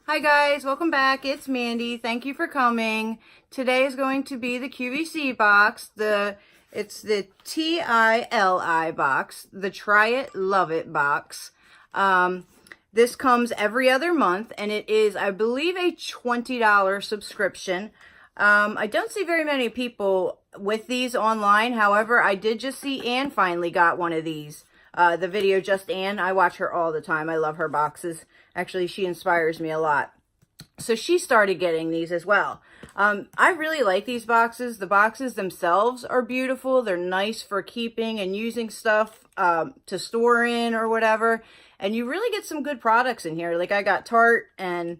Hi guys, welcome back. It's Mandy. Thank you for coming. Today is going to be the QVC box. It's the TILI box, the Try It, Love It box. This comes every other month, and it is, I believe, a $20 subscription. I don't see very many people with these online. However, I did just see Anne finally got one of these. The video Just Anne, I watch her all the time. I love her boxes. Actually, she inspires me a lot. So she started getting these as well. I really like these boxes. The boxes themselves are beautiful. They're nice for keeping and using stuff to store in or whatever. And you really get some good products in here. Like I got Tarte and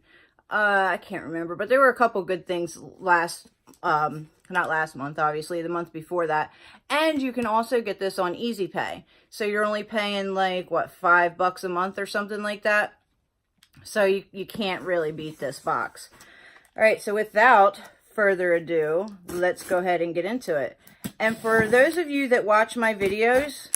I can't remember, but there were a couple good things not last month, obviously, the month before that. And you can also get this on Easy Pay. So you're only paying like, what, $5 a month or something like that. So you can't really beat this box. All right, so without further ado, let's go ahead and get into it. And for those of you that watch my videos,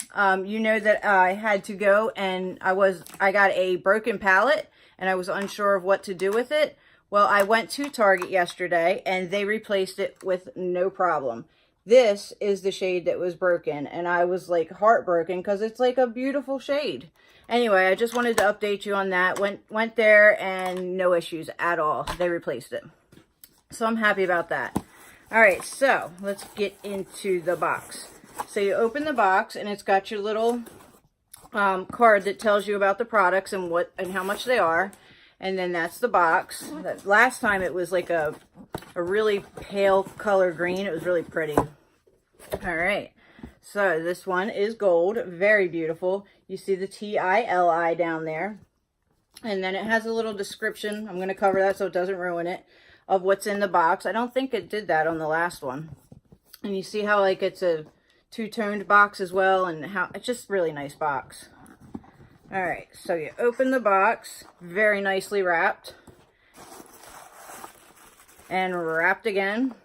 you know that I had to go and I got a broken palette and I was unsure of what to do with it. Well, I went to Target yesterday and they replaced it with no problem. This is the shade that was broken and I was like heartbroken because it's like a beautiful shade. Anyway, I just wanted to update you on that. Went there and no issues at all. They replaced it. So I'm happy about that. All right, so let's get into the box. So you open the box and it's got your little card that tells you about the products and how much they are. And then that's the box. Last time it was like a really pale color green. It was really pretty. All right. So this one is gold. Very beautiful. You see the TILI down there. And then it has a little description. I'm going to cover that so it doesn't ruin it. Of what's in the box. I don't think it did that on the last one. And you see how like it's a two-toned box as well. And how it's just a really nice box. All right, so you open the box, very nicely wrapped, and wrapped again.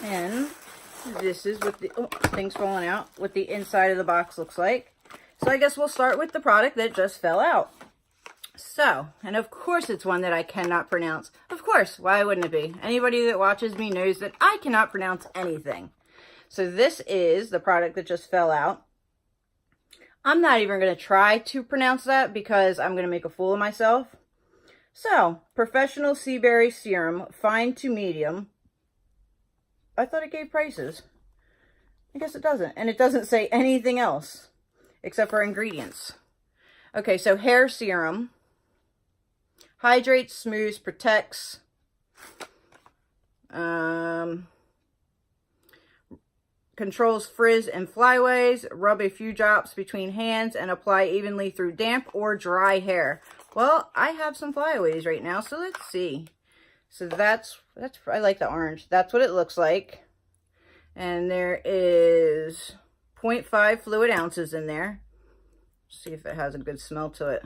And this is what the, thing's falling out, what the inside of the box looks like. So I guess we'll start with the product that just fell out. So, and of course it's one that I cannot pronounce. Of course, why wouldn't it be? Anybody that watches me knows that I cannot pronounce anything. So this is the product that just fell out. I'm not even going to try to pronounce that because I'm going to make a fool of myself. So, Professional Sea Berry Serum, fine to medium. I thought it gave prices. I guess it doesn't. And it doesn't say anything else except for ingredients. Okay, so hair serum. Hydrates, smooths, protects. Controls frizz and flyaways. Rub a few drops between hands and apply evenly through damp or dry hair. Well, I have some flyaways right now, so let's see. So that's I like the orange. That's what it looks like. And there is 0.5 fluid ounces in there. Let's see if it has a good smell to it.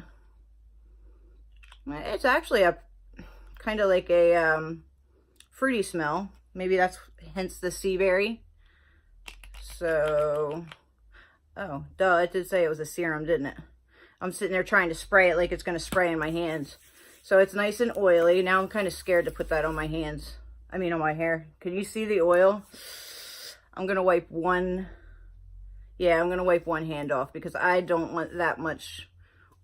It's actually a kind of like a fruity smell. Maybe that's hence the sea berry. So, oh, duh, it did say it was a serum, didn't it? I'm sitting there trying to spray it like it's going to spray in my hands. So it's nice and oily. Now I'm kind of scared to put that on my hands. I mean on my hair. Can you see the oil? I'm going to wipe one. Yeah, I'm going to wipe one hand off because I don't want that much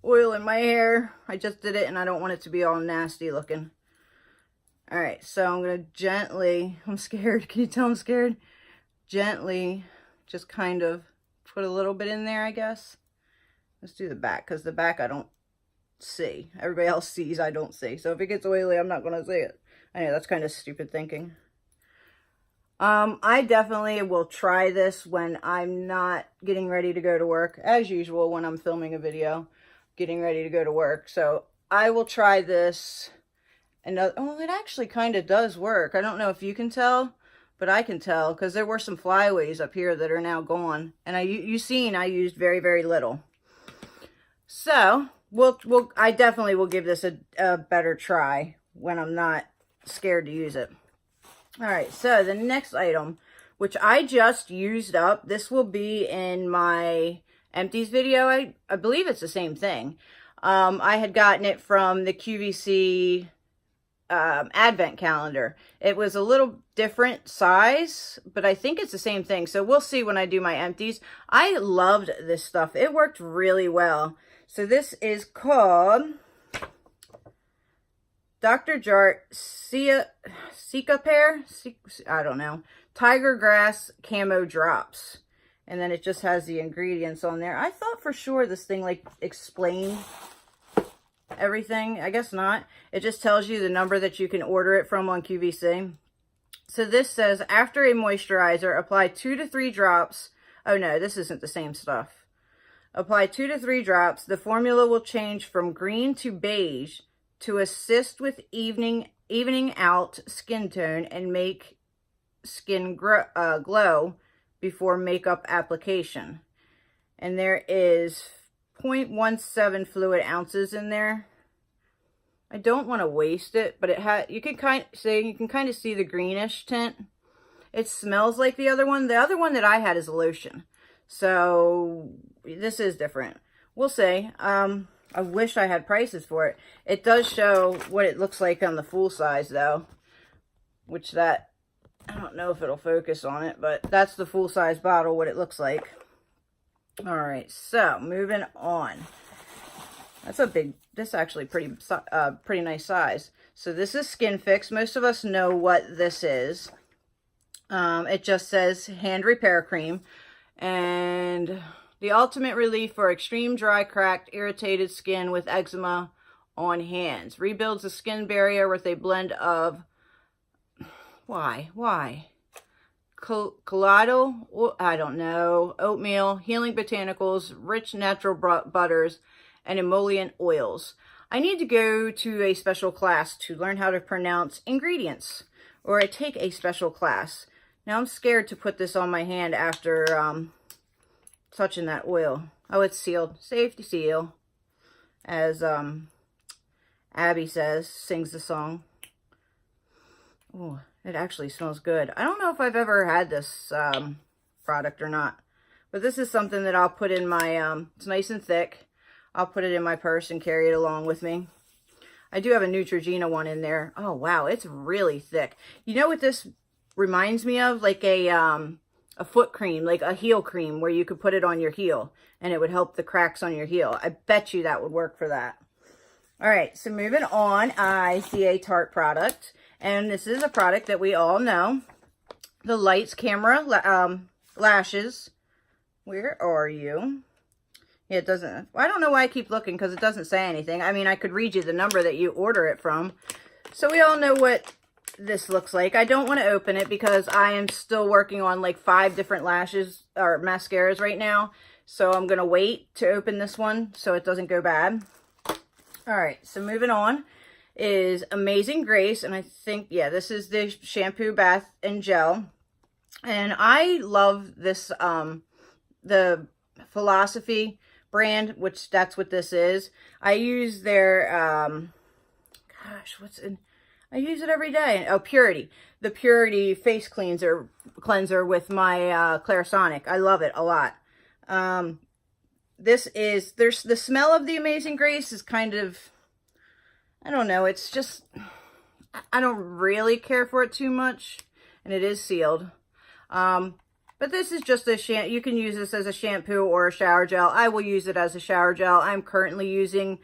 oil in my hair. I just did it and I don't want it to be all nasty looking. All right, so I'm going to gently, I'm scared. Can you tell I'm scared? Gently just kind of put a little bit in there, I guess. Let's do the back because the back I don't see. Everybody else sees, I don't see. So if it gets oily, I'm not going to see it. I know that's kind of stupid thinking. I definitely will try this when I'm not getting ready to go to work. As usual, when I'm filming a video, getting ready to go to work. So I will try this. And oh, it actually kind of does work. I don't know if you can tell, but I can tell because there were some flyaways up here that are now gone. And you've seen I used very, very little. So I definitely will give this a better try when I'm not scared to use it. All right, so the next item, which I just used up, this will be in my empties video, I believe it's the same thing. I had gotten it from the QVC advent calendar. It was a little different size, but I think it's the same thing. So we'll see when I do my empties. I loved this stuff. It worked really well. So this is called Dr. Jart Sika Pear, I don't know, Tiger Grass Camo Drops. And then it just has the ingredients on there. I thought for sure this thing like explained everything. I guess not. It just tells you the number that you can order it from on QVC. So this says, after a moisturizer, apply 2 to 3 drops. Oh no, this isn't the same stuff. Apply 2 to 3 drops. The formula will change from green to beige to assist with evening out skin tone and make skin glow before makeup application. And there is 0.17 fluid ounces in there. I don't want to waste it, but it had, you can kind of see the greenish tint. It smells like the other one. The other one that I had is a lotion. So this is different. We'll see. I wish I had prices for it. It does show what it looks like on the full size though, which that, I don't know if it'll focus on it, but that's the full size bottle, what it looks like. All right, so moving on. That's a big, this actually pretty nice size. So this is Skin Fix. Most of us know what this is. It just says hand repair cream, and the ultimate relief for extreme dry, cracked, irritated skin with eczema on hands. Rebuilds the skin barrier with a blend of, why? Colloidal, I don't know, oatmeal, healing botanicals, rich natural butters, and emollient oils. I need to go to a special class to learn how to pronounce ingredients, or I take a special class. Now I'm scared to put this on my hand after touching that oil. Oh, it's sealed. Safety seal. As Abby sings the song. Oh, it actually smells good. I don't know if I've ever had this product or not. But this is something that I'll put in my, it's nice and thick. I'll put it in my purse and carry it along with me. I do have a Neutrogena one in there. Oh, wow, it's really thick. You know what this reminds me of? Like a foot cream, like a heel cream, where you could put it on your heel and it would help the cracks on your heel. I bet you that would work for that. All right, so moving on, I see a Tarte product, and this is a product that we all know. The Lights Camera Lashes. Where are you? Yeah, it doesn't, I don't know why I keep looking, because it doesn't say anything. I mean, I could read you the number that you order it from. So we all know what this looks like. I don't want to open it because I am still working on like 5 different lashes or mascaras right now. So I'm going to wait to open this one so it doesn't go bad. All right, so moving on is Amazing Grace. And I think, yeah, this is the shampoo, bath, and gel. And I love this, the Philosophy brand, which that's what this is. I use their, gosh, what's in, I use it every day. Oh, Purity. The Purity face cleanser with my Clarisonic. I love it a lot. This is, there's the smell of the Amazing Grace is kind of, I don't know, it's just, I don't really care for it too much, and it is sealed. But this is just a you can use this as a shampoo or a shower gel. I will use it as a shower gel. I'm currently using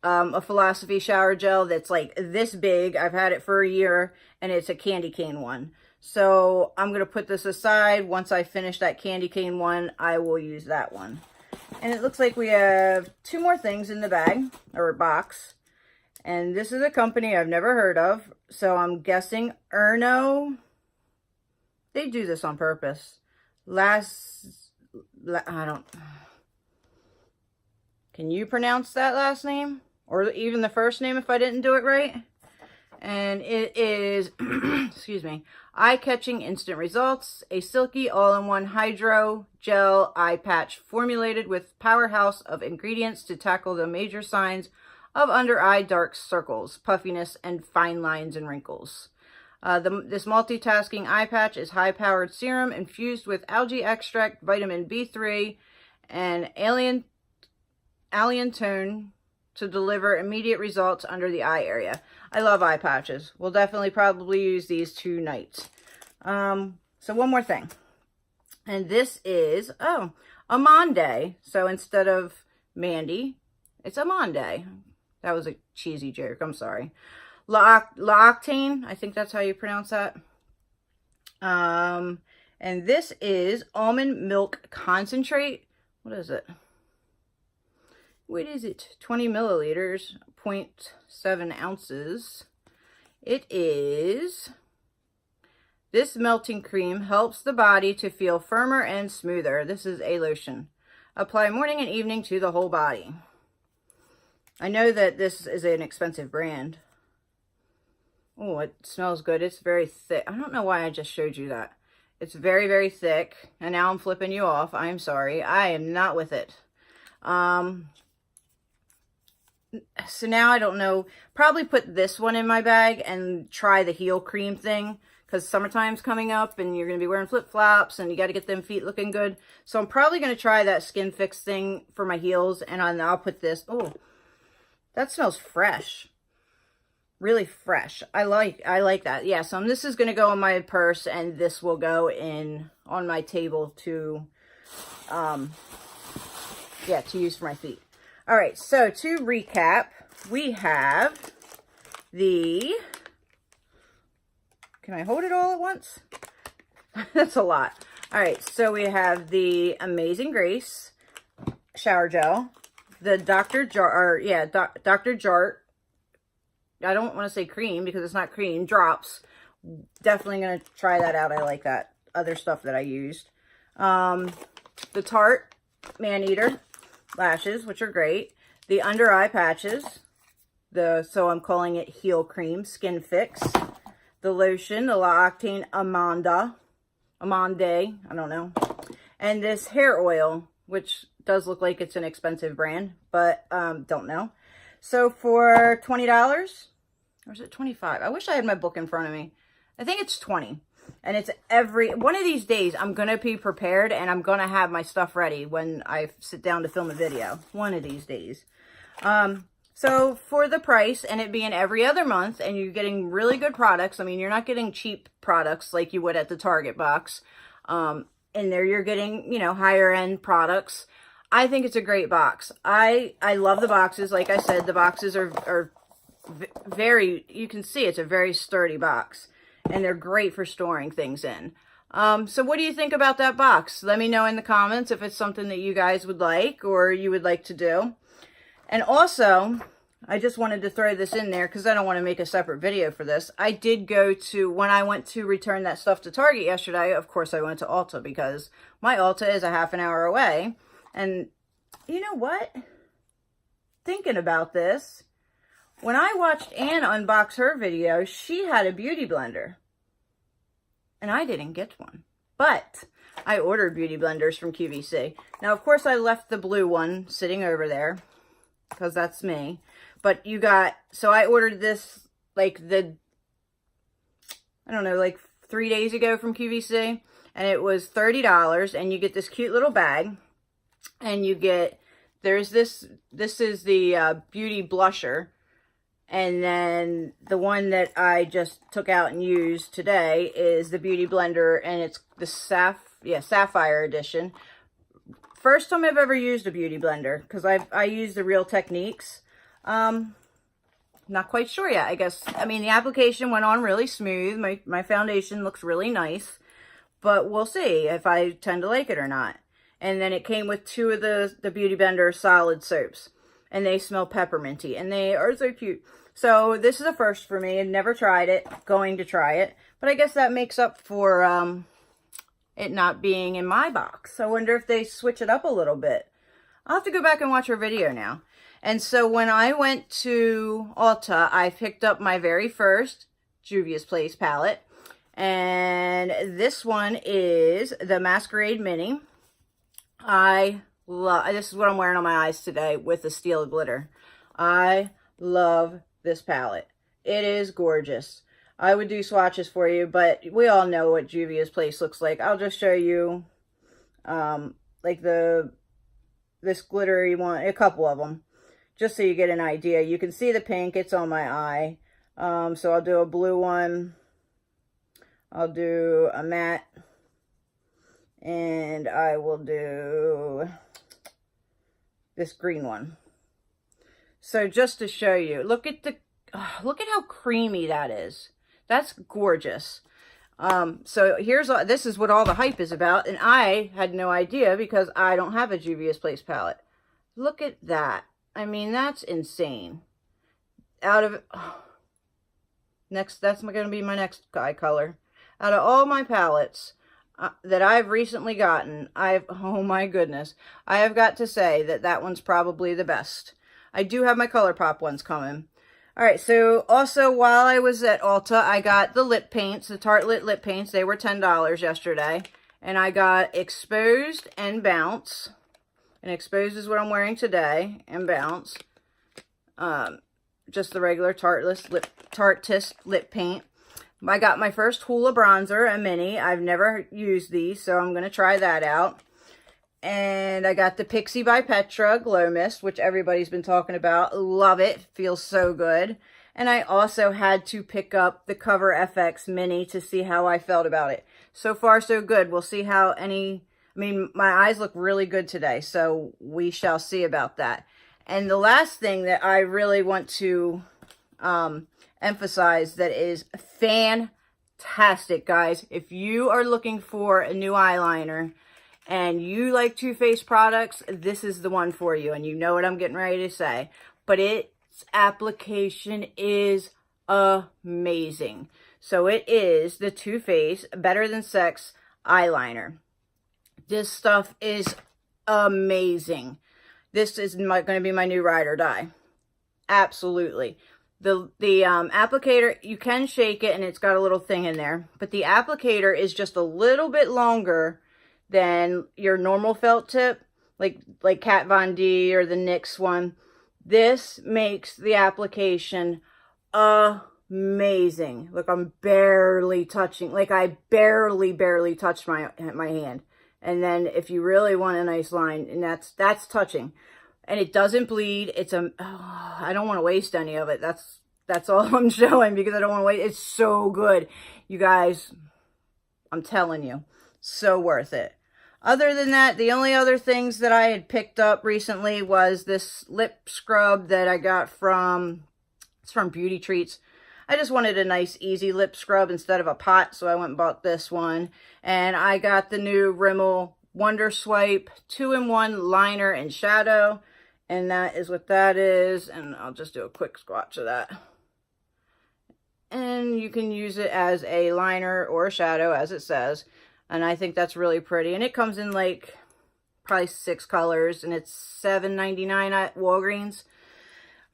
a Philosophy shower gel that's like this big. I've had it for a year, and it's a candy cane one. So I'm going to put this aside. Once I finish that candy cane one, I will use that one. And it looks like we have 2 more things in the bag, or box. And this is a company I've never heard of. So I'm guessing Erno. They do this on purpose. Can you pronounce that last name? Or even the first name if I didn't do it right? And it is, excuse me, eye-catching instant results. A silky all-in-one hydro gel eye patch formulated with powerhouse of ingredients to tackle the major signs of under-eye dark circles, puffiness, and fine lines and wrinkles. This multitasking eye patch is high-powered serum infused with algae extract, vitamin B3, and alien tone to deliver immediate results under the eye area. I love eye patches. We'll definitely probably use these tonight. So one more thing. And this is, oh, Amande. So instead of Mandy, it's Amande. That was a cheesy joke. I'm sorry. L'Octane. I think that's how you pronounce that. And this is almond milk concentrate. What is it? What is it? 20 milliliters, 0.7 ounces. It is... This melting cream helps the body to feel firmer and smoother. This is a lotion. Apply morning and evening to the whole body. I know that this is an expensive brand. Oh, it smells good. It's very thick. I don't know why I just showed you that. It's very, very thick. And now I'm flipping you off. I'm sorry. I am not with it. So now I don't know. Probably put this one in my bag and try the heel cream thing. Because summertime's coming up and you're going to be wearing flip-flops and you got to get them feet looking good. So I'm probably going to try that Skin Fix thing for my heels. And I'll put this. Oh, that smells fresh. Really fresh. I like that. Yeah, so this is going to go in my purse and this will go in on my table to, yeah, to use for my feet. All right, so to recap, we have the... Can I hold it all at once? That's a lot. All right, so we have the Amazing Grace shower gel, the Dr. Jart. I don't want to say cream because it's not cream. Drops. Definitely going to try that out. I like that other stuff that I used. The Tarte Man-Eater lashes, which are great. The under eye patches. So I'm calling it heel cream, Skin Fix. The lotion, the L'Octane Amande, I don't know. And this hair oil, which does look like it's an expensive brand, but don't know. So for $20, or is it $25? I wish I had my book in front of me. I think it's $20. And it's one of these days, I'm going to be prepared and I'm going to have my stuff ready when I sit down to film a video. One of these days. So for the price and it being every other month and you're getting really good products, I mean, you're not getting cheap products like you would at the Target box. In there, you're getting, you know, higher end products. I think it's a great box. I love the boxes. Like I said, the boxes are very, you can see it's a very sturdy box and they're great for storing things in. So what do you think about that box? Let me know in the comments if it's something that you guys would like or you would like to do. And also, I just wanted to throw this in there because I don't want to make a separate video for this. I did go to, when I went to return that stuff to Target yesterday, of course I went to Ulta because my Ulta is a half an hour away. And you know what? Thinking about this, when I watched Ann unbox her video, she had a beauty blender. And I didn't get one. But I ordered beauty blenders from QVC. Now, of course, I left the blue one sitting over there. Because that's me. But you got, so I ordered this like I don't know, like 3 days ago from QVC. And it was $30. And you get this cute little bag. And you get, there's this is the beauty blusher. And then the one that I just took out and used today is the beauty blender. And it's the Sapphire edition. First time I've ever used a beauty blender because I use the Real Techniques. Not quite sure yet, I guess. I mean, the application went on really smooth. My foundation looks really nice, but we'll see if I tend to like it or not. And then it came with 2 of the Beauty Blender solid soaps, and they smell pepperminty, and they are so cute. So this is a first for me. I've never tried it. Going to try it, but I guess that makes up for it not being in my box. I wonder if they switch it up a little bit. I'll have to go back and watch her video now. And so when I went to Ulta, I picked up my very first Juvia's Place palette. And this one is the Masquerade Mini. This is what I'm wearing on my eyes today with the steel glitter. I love this palette. It is gorgeous. I would do swatches for you, but we all know what Juvia's Place looks like. I'll just show you, like the this glittery one, a couple of them, just so you get an idea. You can see the pink, it's on my eye. So I'll do a blue one. I'll do a matte. And I will do this green one. So just to show you, look at how creamy that is. That's gorgeous. So this is what all the hype is about, and I had no idea because I don't have a Juvia's Place palette. Look at that. I mean, that's insane. That's going to be my next eye color. Out of all my palettes that I've recently gotten, oh my goodness, I have got to say that one's probably the best. I do have my ColourPop ones coming. All right, so also while I was at Ulta, I got the lip paints, the Tartelette lip paints. They were $10 yesterday. And I got Exposed and Bounce. And Exposed is what I'm wearing today, and Bounce. Just the regular Tarteist lip paint. I got my first Hoola bronzer, a mini. I've never used these, so I'm going to try that out. And I got the Pixie by Petra Glow Mist, which everybody's been talking about. Love it. Feels so good. And I also had to pick up the Cover FX Mini to see how I felt about it. So far, so good. We'll see how my eyes look really good today, so we shall see about that. And the last thing that I really want to emphasize that is fantastic, guys. If you are looking for a new eyeliner, and you like Too Faced products, this is the one for you. And you know what I'm getting ready to say. But its application is amazing. So it is the Too Faced Better Than Sex eyeliner. This stuff is amazing. This is going to be my new ride or die. Absolutely. The applicator, you can shake it and it's got a little thing in there. But the applicator is just a little bit longer than your normal felt tip, like Kat Von D or the NYX one. This makes the application amazing. Look, I'm barely touching, like I barely touched my hand. And then if you really want a nice line, and that's touching, and it doesn't bleed. I don't want to waste any of it. That's all I'm showing because I don't want to waste. It's so good, you guys. I'm telling you. So worth it. Other than that, the only other things that I had picked up recently was this lip scrub that I got it's from Beauty Treats. I just wanted a nice, easy lip scrub instead of a pot, so I went and bought this one. And I got the new Rimmel Wonder Swipe 2-in-1 liner and shadow. And that is what that is. And I'll just do a quick swatch of that. And you can use it as a liner or a shadow, as it says. And I think that's really pretty. And it comes in like probably 6 colors. And it's $7.99 at Walgreens.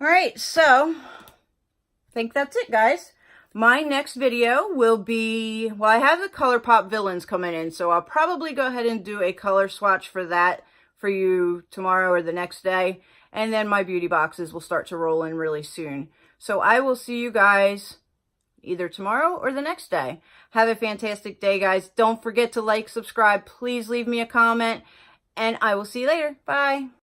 Alright, so I think that's it, guys. My next video will be, well, I have the ColourPop Villains coming in. So I'll probably go ahead and do a color swatch for that for you tomorrow or the next day. And then my beauty boxes will start to roll in really soon. So I will see you guys either tomorrow or the next day. Have a fantastic day, guys. Don't forget to like, subscribe. Please leave me a comment. And I will see you later. Bye.